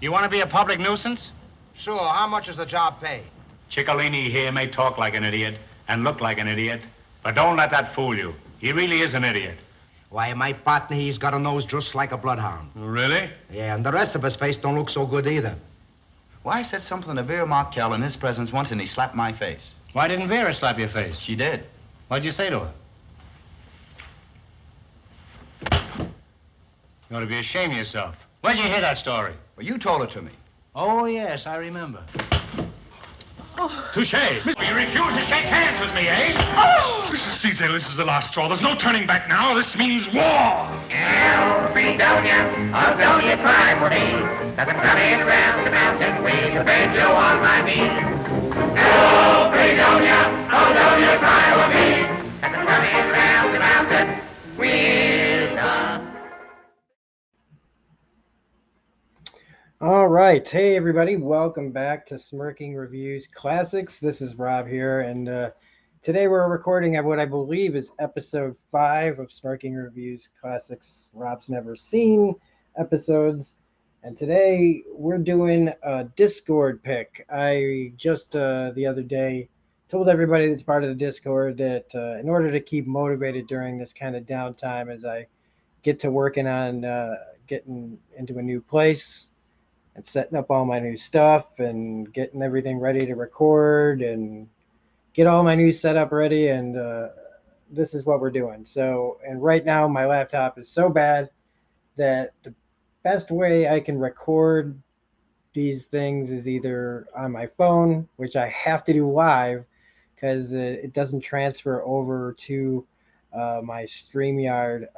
You want to be a public nuisance? Sure, how much does the job pay? Ciccolini here may talk like an idiot and look like an idiot, but don't let that fool you. He really is an idiot. Why, my partner, he's got a nose just like a bloodhound. Really? Yeah, and the rest of his face don't look so good either. Well, I said something to Vera Markel in his presence once, and he slapped my face. Why didn't Vera slap your face? She did. What'd you say to her? You ought to be ashamed of yourself. Where'd you hear that story? Well, you told it to me. Oh, yes, I remember. Touche. You refuse to shake hands with me, eh? Oh! Caesar, this is the last straw. There's no turning back now. This means war. Fredonia, oh, don't you cry for me. As I'm coming around the mountain with a banjo on my knee. Oh, Fredonia, oh, don't you cry for me. As I'm coming around the mountain with a... All right. Hey, everybody. Welcome back to Smirking Reviews Classics. This is Rob here, and today we're recording what I believe is episode 5 of Smirking Reviews Classics Rob's Never Seen episodes. And today we're doing a Discord pick. I just the other day told everybody that's part of the Discord that in order to keep motivated during this kind of downtime as I get to working on getting into a new place and setting up all my new stuff and getting everything ready to record and get all my new setup ready, and this is what we're doing. So, and right now my laptop is so bad that the best way I can record these things is either on my phone, which I have to do live because it doesn't transfer over to my StreamYard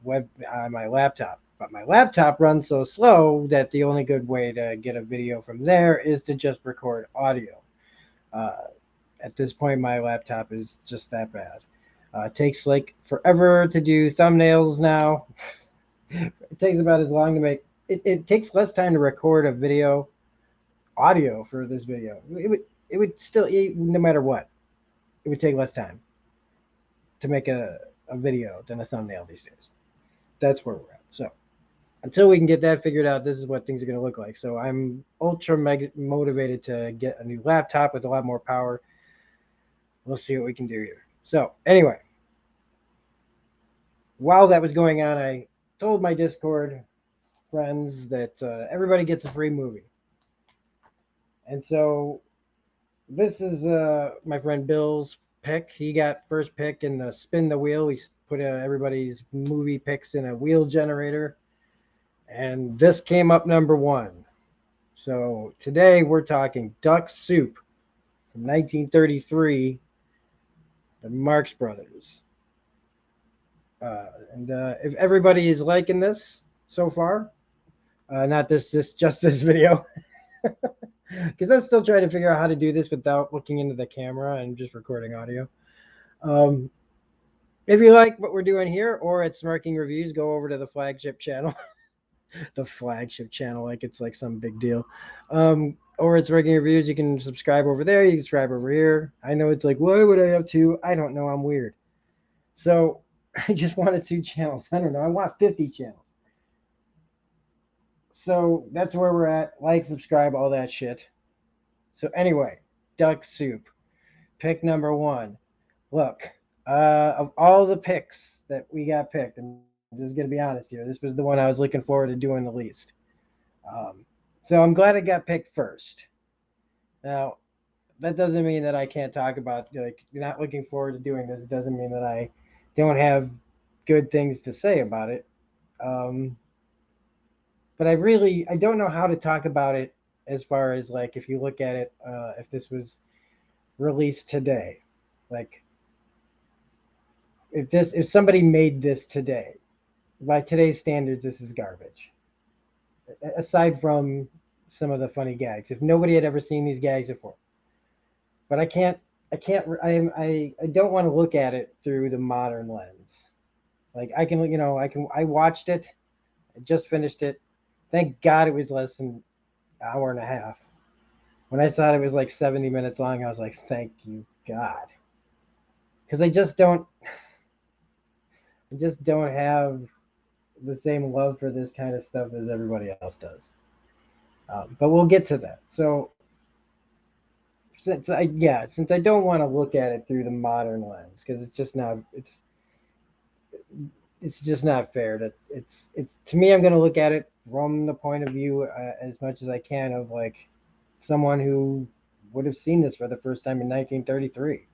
web on my laptop. But my laptop runs so slow that the only good way to get a video from there is to just record audio. At this point, my laptop is just that bad. It takes like forever to do thumbnails now. It takes about as long to make it takes less time to record a video audio for this video. It would still, no matter what, it would take less time to make a video than a thumbnail these days. That's where we're at. So until we can get that figured out, this is what things are going to look like. So I'm ultra motivated to get a new laptop with a lot more power. We'll see what we can do here. So anyway, while that was going on, I told my Discord friends that everybody gets a free movie. And so this is my friend Bill's pick. He got first pick in the spin the wheel. We put everybody's movie picks in a wheel generator. And this came up number 1. So today we're talking Duck Soup from 1933, the Marx Brothers. If everybody is liking this so far, not just this video, because I'm still trying to figure out how to do this without looking into the camera and just recording audio. If you like what we're doing here or at Smirking Reviews, go over to the flagship channel. The flagship channel, like it's like some big deal. Or it's Smirking Reviews. You can subscribe over there. You can subscribe over here. I know it's like, why would I have 2? I don't know. I'm weird. So I just wanted 2 channels. I don't know. I want 50 channels. So that's where we're at. Like, subscribe, all that shit. So anyway, Duck Soup. Pick number 1. Look, of all the picks that we got picked, and I'm just going to be honest here, this was the one I was looking forward to doing the least. So I'm glad it got picked first. Now, that doesn't mean that I can't talk about, like, not looking forward to doing this. It doesn't mean that I don't have good things to say about it. But I don't know how to talk about it as far as, like, if you look at it, if this was released today. Like, if somebody made this today, by today's standards, this is garbage. Aside from some of the funny gags, if nobody had ever seen these gags before, but I don't want to look at it through the modern lens. Like I watched it, I just finished it. Thank God it was less than an hour and a half. When I saw it was like 70 minutes long, I was like, thank you, God. Because I just don't have the same love for this kind of stuff as everybody else does. But we'll get to that. So since I don't want to look at it through the modern lens, because it's just not fair. It's to me, I'm going to look at it from the point of view as much as I can of like someone who would have seen this for the first time in 1933.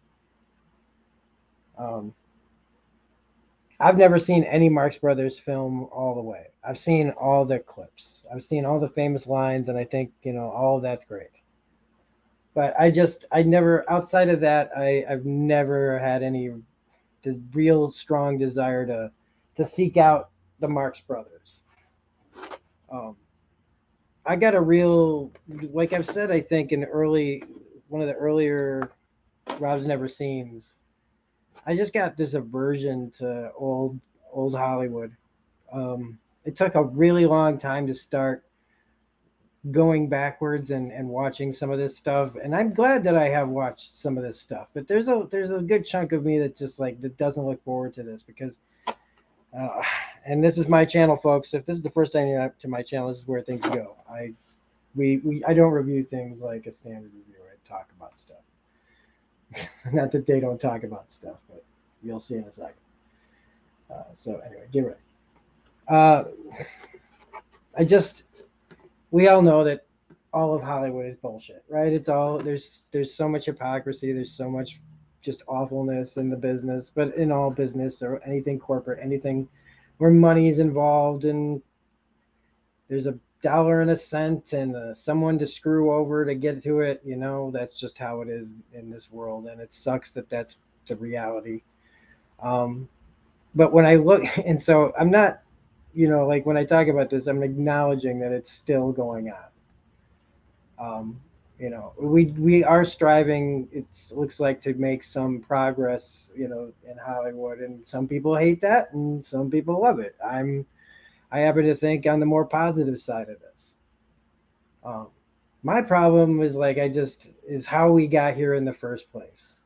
I've never seen any Marx Brothers film all the way. I've seen all the clips. I've seen all the famous lines, and I think all of that's great. But I never, outside of that, I've never had any real strong desire to seek out the Marx Brothers. I got a real, like I've said, I think one of the earlier Rob's Never Seens, I just got this aversion to old Hollywood. It took a really long time to start going backwards and watching some of this stuff, and I'm glad that I have watched some of this stuff. But there's a good chunk of me that just like that doesn't look forward to this because, and this is my channel, folks. If this is the first time you're up to my channel, this is where things go. I don't review things like a standard reviewer. I talk about stuff. Not that they don't talk about stuff, but you'll see in a second. So anyway, get ready. We all know that all of Hollywood is bullshit, right? It's all there's so much hypocrisy, there's so much just awfulness in the business, but in all business or anything corporate, anything where money is involved, and there's a dollar and a cent and someone to screw over to get to it. That's just how it is in this world, and it sucks that that's the reality. But when I look, and so I'm not, like when I talk about this, I'm acknowledging that it's still going on. We are striving, it looks like, to make some progress, in Hollywood, and some people hate that and some people love it. I happen to think on the more positive side of this. My problem is how we got here in the first place.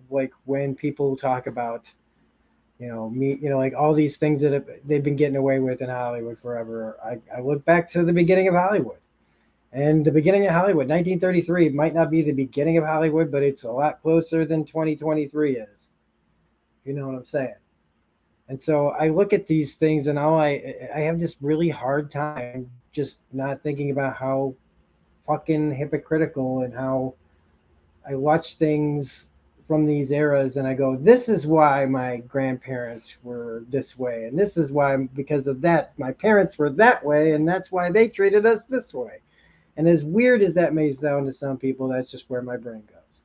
Like when people talk about like all these things that they've been getting away with in Hollywood forever. I look back to the beginning of Hollywood, and the beginning of Hollywood, 1933, might not be the beginning of Hollywood, but it's a lot closer than 2023 is. You know what I'm saying? And so I look at these things, and I have this really hard time just not thinking about how fucking hypocritical and how I watch things from these eras and I go, this is why my grandparents were this way, and this is why, because of that, my parents were that way, and that's why they treated us this way. And as weird as that may sound to some people, that's just where my brain goes.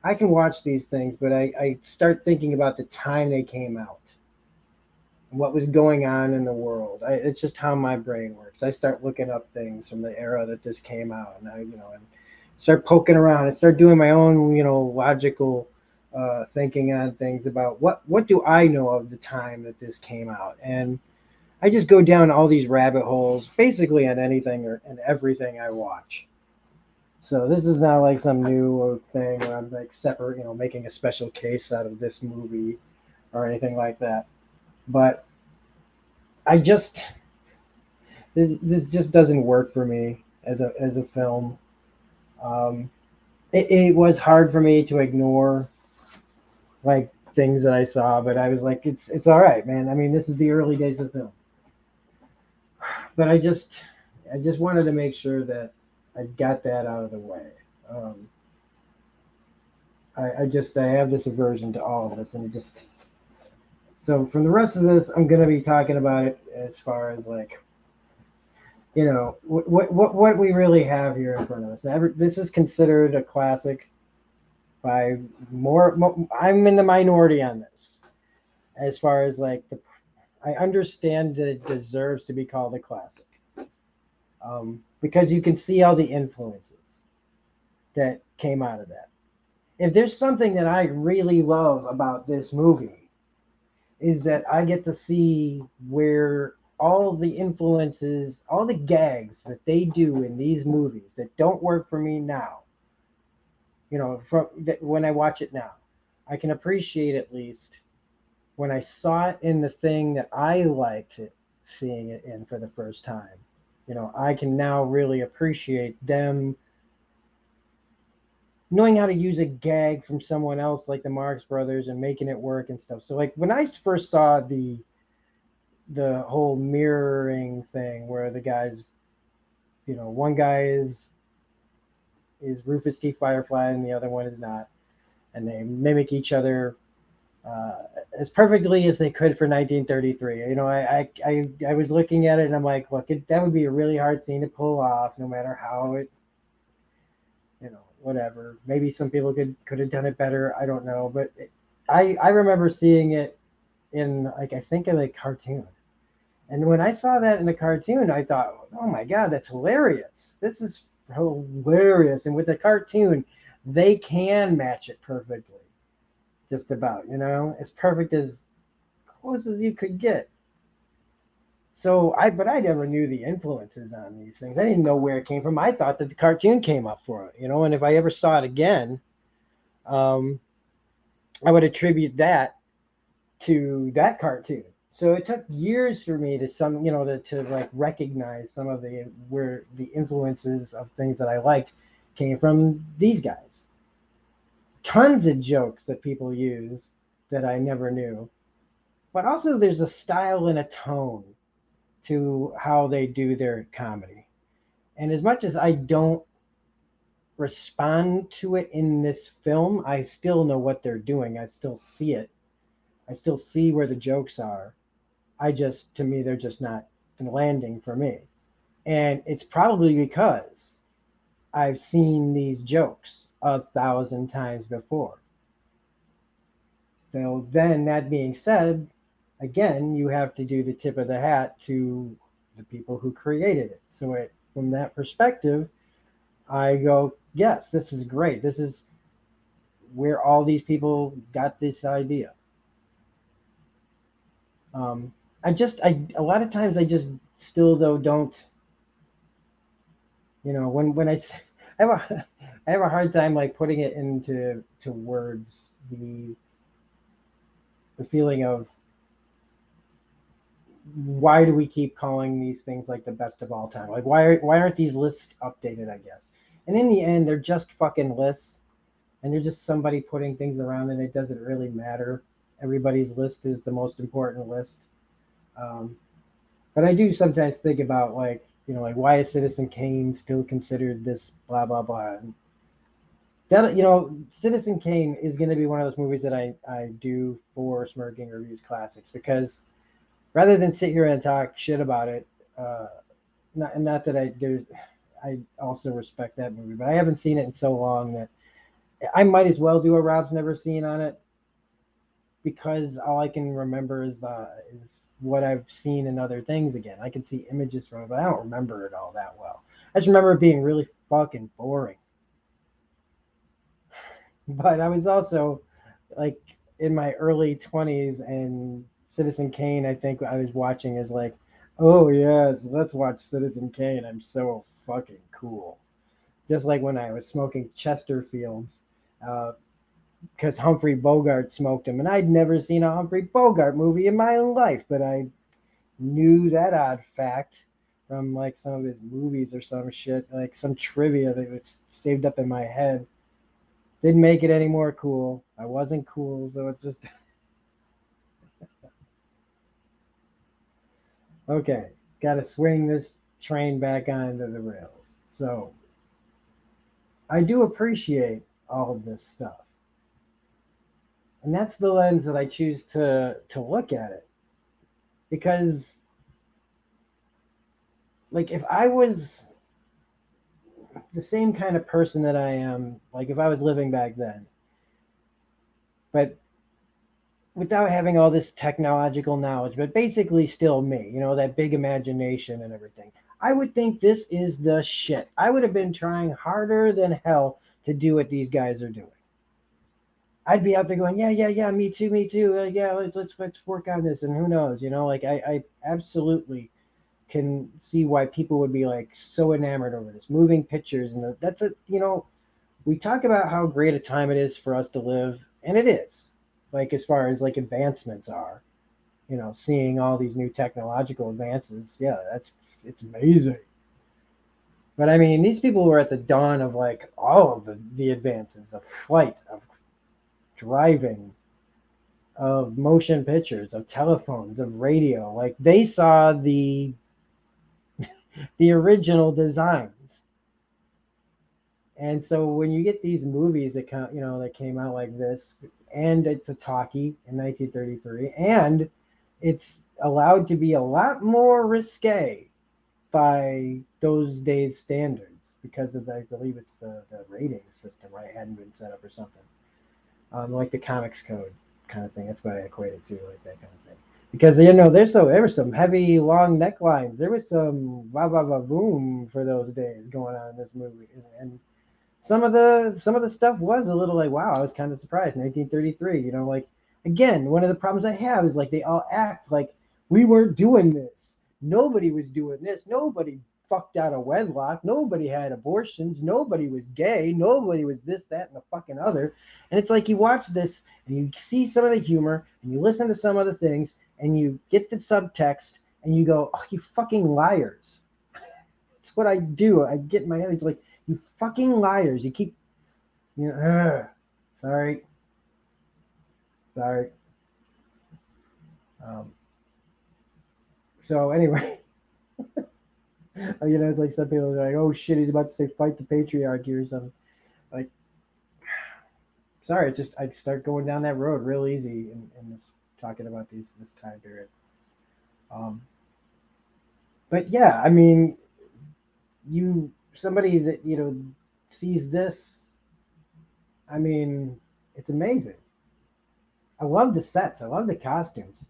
I can watch these things, but I start thinking about the time they came out and what was going on in the world. It's just how my brain works. I start looking up things from the era that this came out, and and start poking around and start doing my own, logical thinking on things about what do I know of the time that this came out. And I just go down all these rabbit holes, basically on anything and everything I watch. So this is not like some new thing where I'm like separate, making a special case out of this movie or anything like that. But this just doesn't work for me as a film. It was hard for me to ignore like things that I saw, but I was like, it's all right, man. I mean, this is the early days of film. But I just wanted to make sure that I got that out of the way. I have this aversion to all of this, and so from the rest of this, I'm going to be talking about it as far as like, what we really have here in front of us. This is considered a classic by more. I'm in the minority on this, as far as like I understand that it deserves to be called a classic, because you can see all the influences that came out of that. If there's something that I really love about this movie, is that I get to see where all the influences, all the gags that they do in these movies that don't work for me now, when I watch it now, I can appreciate at least when I saw it in the thing that I liked seeing it in for the first time. I can now really appreciate them knowing how to use a gag from someone else like the Marx Brothers and making it work and stuff. So like when I first saw the whole mirroring thing where the guys, one guy is Rufus T. Firefly and the other one is not, and they mimic each other as perfectly as they could for 1933. I was looking at it and I'm like, look, that would be a really hard scene to pull off, no matter how it, whatever. Maybe some people could have done it better. I don't know, but I remember seeing it in I think in a cartoon, and when I saw that in a cartoon, I thought, oh my god, that's hilarious. This is hilarious, and with the cartoon, they can match it perfectly. Just about, as perfect as close as you could get. So but I never knew the influences on these things. I didn't know where it came from. I thought that the cartoon came up for it, and if I ever saw it again, I would attribute that to that cartoon. So it took years for me to to like recognize some of where the influences of things that I liked came from these guys. Tons of jokes that people use that I never knew. But also there's a style and a tone to how they do their comedy. And as much as I don't respond to it in this film, I still know what they're doing. I still see it. I still see where the jokes are. To me, they're just not landing for me. And it's probably because I've seen these jokes 1,000 times before. So then, that being said, again, you have to do the tip of the hat to the people who created it. So from that perspective, I go, yes, this is great. This is where all these people got this idea. A lot of times I just still though don't, when I have a hard time like putting it into words, the feeling of why do we keep calling these things like the best of all time? Like why aren't these lists updated, I guess? And in the end, they're just fucking lists, and they're just somebody putting things around, and it doesn't really matter. Everybody's list is the most important list. But I do sometimes think about like why is Citizen Kane still considered this blah blah blah. And that Citizen Kane is going to be one of those movies that I do for Smirking Reviews Classics, because rather than sit here and talk shit about it, not that I also respect that movie, but I haven't seen it in so long that I might as well do a Rob's Never Seen on it, because all I can remember is what I've seen in other things again. I can see images from it, but I don't remember it all that well. I just remember it being really fucking boring. But I was also like in my early 20s, and Citizen Kane, I think I was watching as like, oh yes, let's watch Citizen Kane. I'm so fucking cool. Just like when I was smoking Chesterfields, because Humphrey Bogart smoked them, and I'd never seen a Humphrey Bogart movie in my life, but I knew that odd fact from like some of his movies or some shit, like some trivia that was saved up in my head. Didn't make it any more cool. I wasn't cool, so it just okay. Got to swing this train back onto the rails. So I do appreciate all of this stuff. And that's the lens that I choose to look at it. Because, like, if I was the same kind of person that I am, like if I was living back then, but without having all this technological knowledge, but basically still me, that big imagination and everything, I would think this is the shit. I would have been trying harder than hell to do what these guys are doing. I'd be out there going, yeah, me too. Yeah, let's work on this, and who knows, like I absolutely can see why people would be like so enamored over this moving pictures, and that's we talk about how great a time it is for us to live, and it is, like as far as like advancements are, seeing all these new technological advances, yeah, it's amazing. But I mean, these people were at the dawn of like all of the advances of flight, of driving, of motion pictures, of telephones, of radio. Like they saw the original designs. And so when you get these movies that come, that came out like this, and it's a talkie in 1933, and it's allowed to be a lot more risque by those days' standards because of I believe it's the rating system, right? It hadn't been set up or something, like the comics code kind of thing. That's what I equate it to, like that kind of thing. Because there were some heavy long necklines. There was some va va va boom for those days going on in this movie, and some of the stuff was a little like, wow, I was kind of surprised. 1933, like, again, one of the problems I have is like they all act like we weren't doing this. Nobody was doing this. Nobody fucked out of wedlock. Nobody had abortions. Nobody was gay. Nobody was this, that, and the fucking other. And it's like you watch this and you see some of the humor and you listen to some of the things and you get the subtext and you go, oh, you fucking liars. That's what I do. I get in my head. It's like, you fucking liars. You keep, sorry. So anyway, it's like some people are like, oh shit, he's about to say fight the patriarchy or something. Like, sorry, it's just I start going down that road real easy in this talking about this time period. But yeah, I mean, somebody that sees this, I mean, it's amazing. I love the sets. I love the costumes.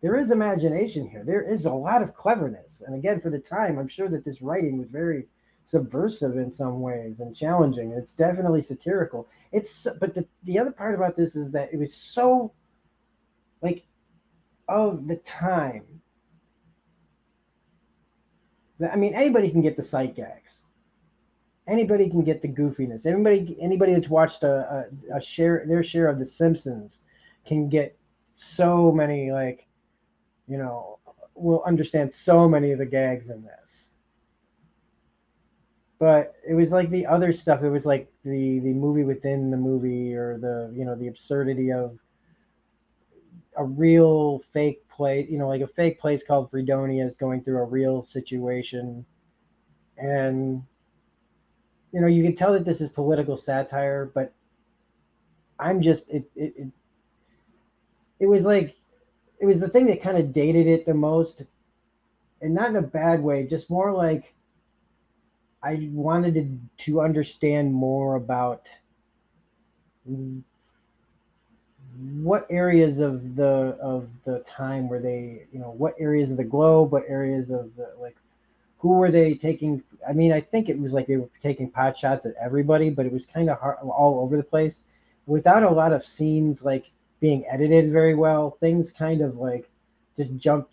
There is imagination here. There is a lot of cleverness. And again, for the time, I'm sure that this writing was very subversive in some ways and challenging. It's definitely satirical. But the other part about this is that it was so like of the time. I mean, anybody can get the sight gags. Anybody can get the goofiness. Anybody that's watched their share of The Simpsons can get so many, like, will understand so many of the gags in this. But it was like the other stuff. It was like the movie within the movie, or the absurdity of a real fake place, like a fake place called Fredonia is going through a real situation. And you can tell that this is political satire, but I'm just it was like, it was the thing that kind of dated it the most, and not in a bad way, just more like I wanted to understand more about what areas of the time were they, what areas of the globe, what areas of the, like, who were they taking? I mean, I think it was like they were taking pot shots at everybody, but it was kind of all over the place without a lot of scenes like being edited very well. Things kind of like just jump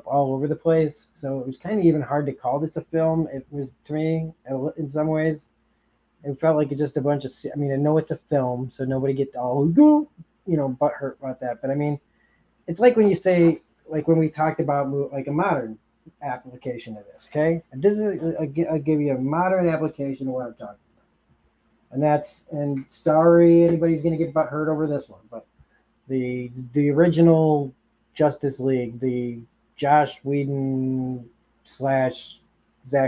all over the place. So it was kind of even hard to call this a film. It was, to me, in some ways, it felt like just a bunch of, I mean, I know it's a film, so nobody get all, butt hurt about that. But I mean, it's like when you say, like when we talked about like a modern application of this, okay? And this is, I'll give you a modern application of what I'm talking about. And sorry, anybody's going to get butt hurt over this one, but the original Justice League, the Josh Whedon / Zack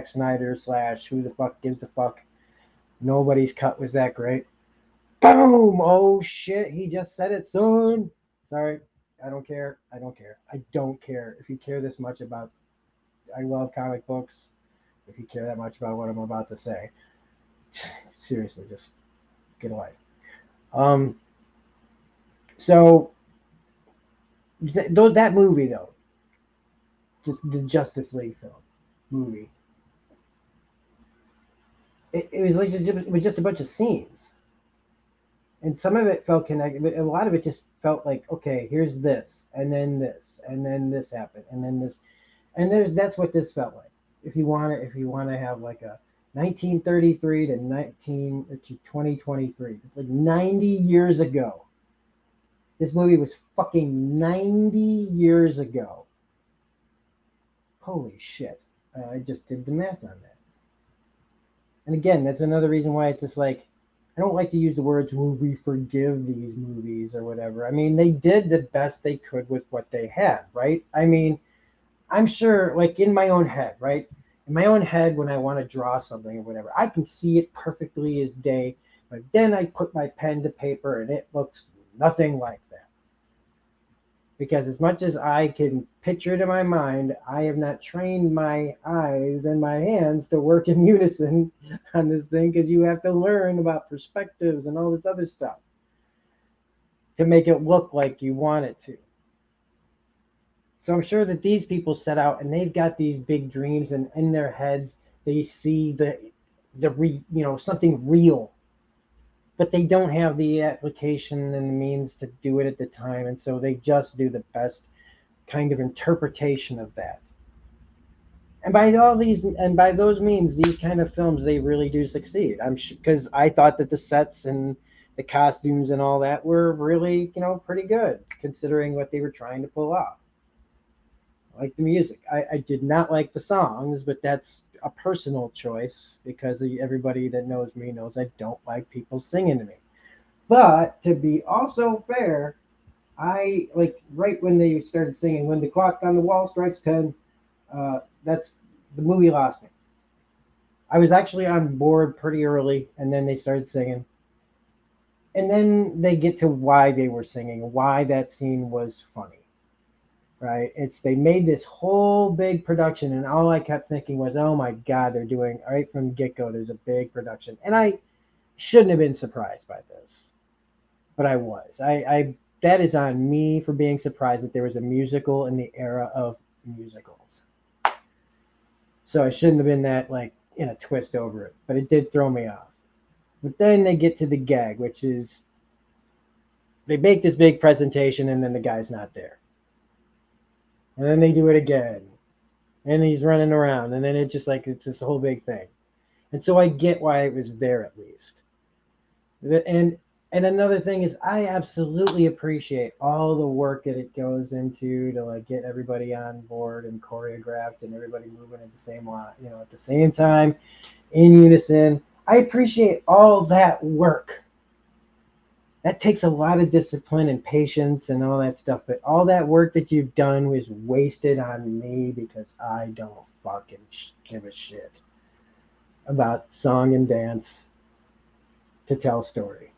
Snyder / who the fuck gives a fuck, nobody's cut was that great. Boom! Oh shit, he just said it, son. Sorry, I don't care. I don't care. If you care this much about, I love comic books, if you care that much about what I'm about to say, seriously, just get a life. So that movie, though, just the Justice League movie, it was just a bunch of scenes, and some of it felt connected, but a lot of it just felt like, okay, here's this, and then this, and then this happened, and then this, and that's what this felt like. If you want to have like a 1933 to 2023, it's like 90 years ago. This movie was fucking 90 years ago. Holy shit. I just did the math on that. And again, that's another reason why it's just like, I don't like to use the words, well, we forgive these movies or whatever. I mean, they did the best they could with what they had, right? I mean, I'm sure, like in my own head, right? In my own head, when I want to draw something or whatever, I can see it perfectly as day, but then I put my pen to paper and it looks nothing like that. Because as much as I can picture it in my mind, I have not trained my eyes and my hands to work in unison on this thing, because you have to learn about perspectives and all this other stuff to make it look like you want it to. So I'm sure that these people set out and they've got these big dreams, and in their heads they see something real, but they don't have the application and the means to do it at the time, and so they just do the best kind of interpretation of that. And by those means, these kind of films, they really do succeed. I'm sure, because I thought that the sets and the costumes and all that were really, pretty good considering what they were trying to pull off. Like the music. I did not like the songs, but that's a personal choice, because everybody that knows me knows I don't like people singing to me. But to be also fair, I like right when they started singing, when the clock on the wall strikes 10, that's the movie lost me. I was actually on board pretty early, and then they started singing. And then they get to why they were singing, why that scene was funny. Right? They made this whole big production, and all I kept thinking was, oh my God, they're doing right from get-go, there's a big production. And I shouldn't have been surprised by this, but I was. I that is on me for being surprised that there was a musical in the era of musicals. So I shouldn't have been that like in a twist over it, but it did throw me off. But then they get to the gag, which is they make this big presentation and then the guy's not there. And then they do it again. And he's running around. And then it's this whole big thing. And so I get why it was there at least. And another thing is, I absolutely appreciate all the work that it goes into to like get everybody on board and choreographed and everybody moving at the same line, at the same time in unison. I appreciate all that work. That takes a lot of discipline and patience and all that stuff. But all that work that you've done was wasted on me, because I don't fucking give a shit about song and dance to tell story.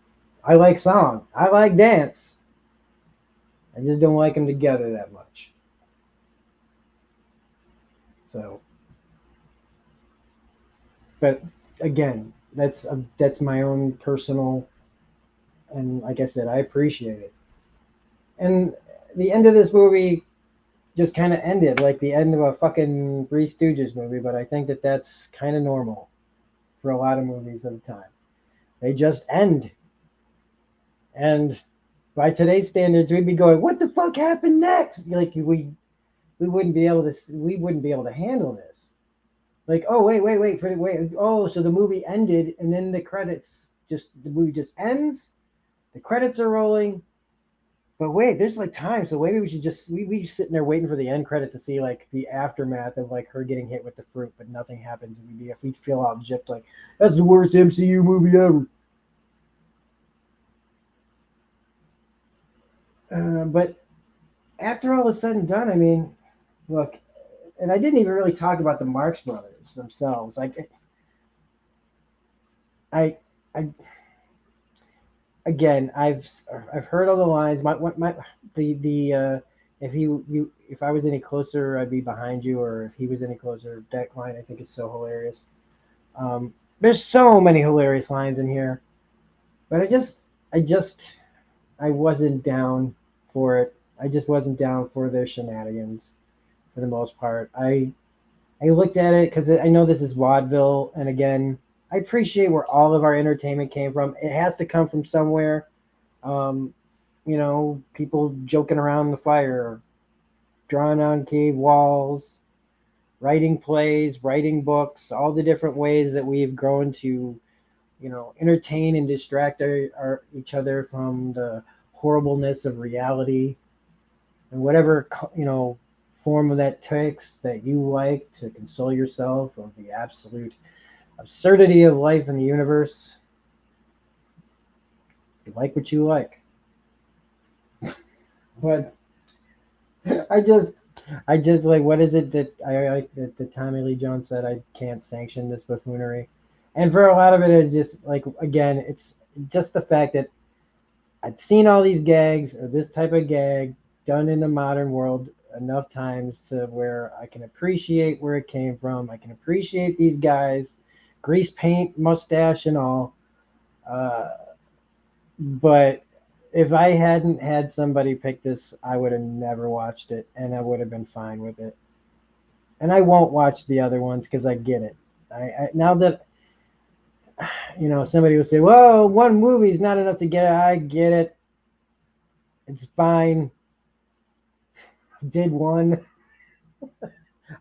I like song. I like dance. I just don't like them together that much. So, but again, that's my own personal. And like I said, I appreciate it. And the end of this movie just kind of ended like the end of a fucking Three Stooges movie, but I think that that's kind of normal for a lot of movies at the time. They just end. And by today's standards, we'd be going, what the fuck happened next? Like we wouldn't be able to handle this. Like, oh, wait. Oh, so the movie ended and then the movie just ends? The credits are rolling, but wait, there's like time, so maybe we should just we just sitting there waiting for the end credit to see like the aftermath of like her getting hit with the fruit, but nothing happens, and we'd feel all gypped like that's the worst MCU movie ever. But after all is said and done, I mean, look, and I didn't even really talk about the Marx Brothers themselves. Like, I again, I've heard all the lines. If I was any closer, I'd be behind you, or if he was any closer, that line I think is so hilarious. There's so many hilarious lines in here, but I wasn't down for it. I just wasn't down for their shenanigans, for the most part. I looked at it because I know this is vaudeville, and again, I appreciate where all of our entertainment came from. It has to come from somewhere. People joking around the fire, drawing on cave walls, writing plays, writing books, all the different ways that we've grown to, entertain and distract each other from the horribleness of reality, and whatever, form of that takes that you like to console yourself of the absolute absurdity of life in the universe. You like what you like. But I just like, what is it that I like that Tommy Lee Jones said, I can't sanction this buffoonery. And for a lot of it, it's just like, again, it's just the fact that I'd seen all these gags or this type of gag done in the modern world enough times to where I can appreciate where it came from. I can appreciate these guys, grease paint, mustache, and all. But if I hadn't had somebody pick this, I would have never watched it, and I would have been fine with it. And I won't watch the other ones because I get it. I now that, you know, somebody will say, well, one movie is not enough to get it. I get it. It's fine. Did one.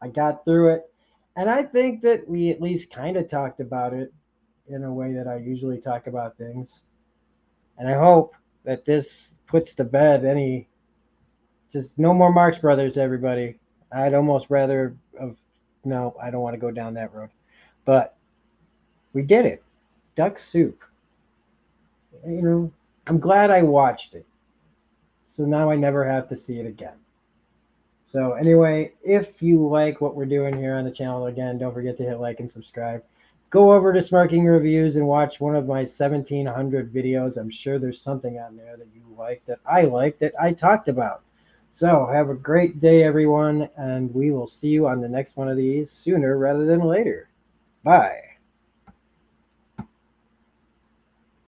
I got through it. And I think that we at least kind of talked about it in a way that I usually talk about things. And I hope that this puts to bed any, just no more Marx Brothers, everybody. I'd almost rather no, I don't want to go down that road. But we did it. Duck soup. You know, I'm glad I watched it. So now I never have to see it again. So anyway, if you like what we're doing here on the channel, again, don't forget to hit like and subscribe. Go over to Smirking Reviews and watch one of my 1,700 videos. I'm sure there's something on there that you like, that I talked about. So have a great day, everyone, and we will see you on the next one of these sooner rather than later. Bye.